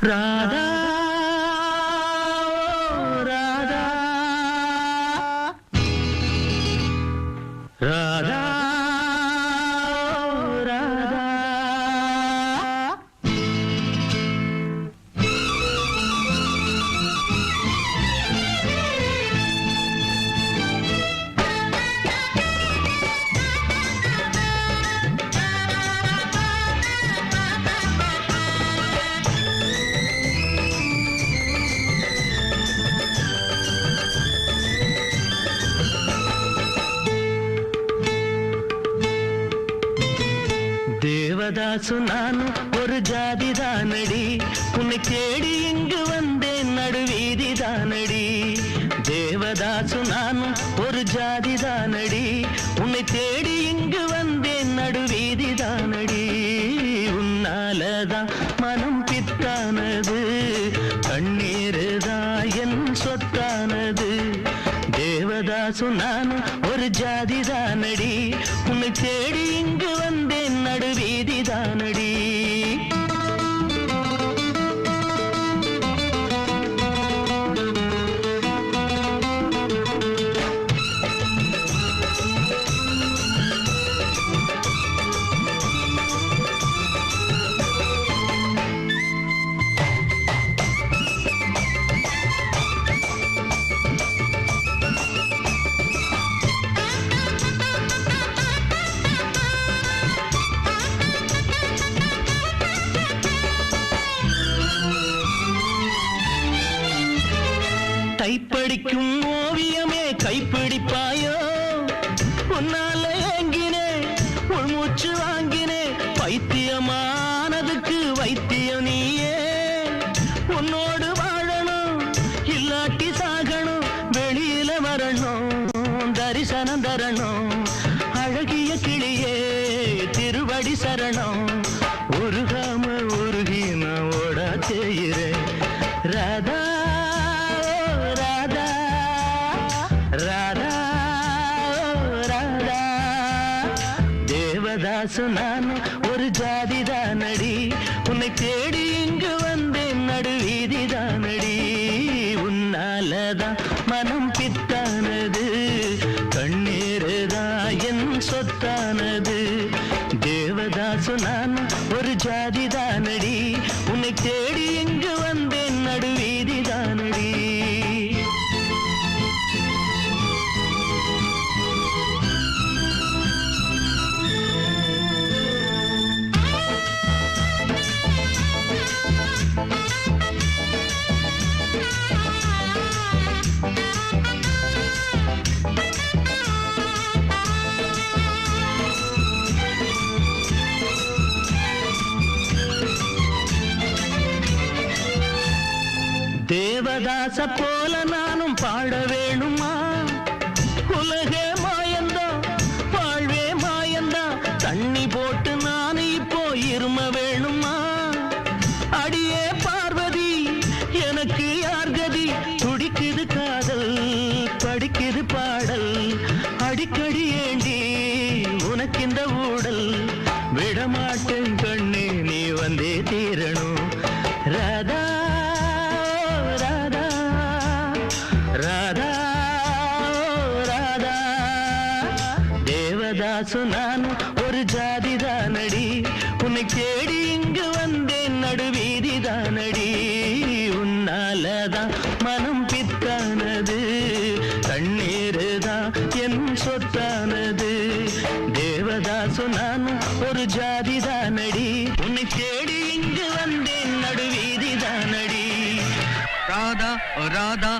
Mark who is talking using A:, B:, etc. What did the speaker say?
A: ராதா ராதா ராதா ராதா தேவதாசு நானும் ஒரு ஜாதி தானடி, உன்னை தேடி இங்கு வந்தேன் நடுவீதி தானடி. தேவதாசு நானும் ஒரு ஜாதி தானடி, உன்னை தேடி இங்கு வந்தேன் நடுவீதி தானடி. உன்னாலதான் மனம் பித்தானது, கண்ணீருதான் என் சொத்தானது. தேவதாசு நானும் ஒரு ஜாதி தானடி, உன்னை தேடி இங்கு வந்தேன் நடுவீதி தானடி. கைப்படிக்கும் ஓவியமே கைப்பிடிப்பாயோ, உன்னால ஏங்கினே உள்மூச்சு வாங்கினே. பைத்தியமானதுக்கு வைத்தியம் நீயே, உன்னோடு வாழணும் இல்லாட்டி சாகணும். வெளியில வரணும் தரிசனம் தரணும், அழகிய கிளியே திருவடி சரணம். உருகாம உருகி நான் ஓடா செய்கிறேன். ராதா ராதா ராதா. தேவதாசு நானும் ஒரு ஜாதி தானடி, உன்னை தேடி இங்கு வந்தேன் நடுவீதி தானடி. உன்னாலதான் மனம் பித்தானது, கண்ணீருதான் என் சொத்தானது. தேவதாசு நானும் ஒரு ஜாதி தானடி, உன்னை தேடி இங்கு வந்தேன் நடுவீதி தானடி. தேவதாச போல நானும் பாட வேணுமா? உலகே மாயந்தா வாழ்வே மாயந்தா, தண்ணி போட்டு நான் இப்போ இரும வேணுமா? அடியே பார்வதி எனக்கு யார் கதி? துடிக்குது காதல் படிக்குது பாடல், அடிக்கடி ஏண்டி உனக்கு இந்த ஊடல். விடமாட்டேன் கண்ணே நீ வந்தே தீரணும். ராதா ராதா ராதா. தேவதாசு நானும் ஒரு ஜாதி தானடி, உன்னை தேடி இங்கு வந்தேன் நடுவீதி தானடி. உன்னாலதான் மனம் பித்தானது, கண்ணீருதான் என் சொத்தானது. தேவதாசு நானும் ஒரு ஜாதி தானடி, உன்னை தேடி இங்கு வந்தேன் நடுவீதி தானடி.
B: ராதா ராதா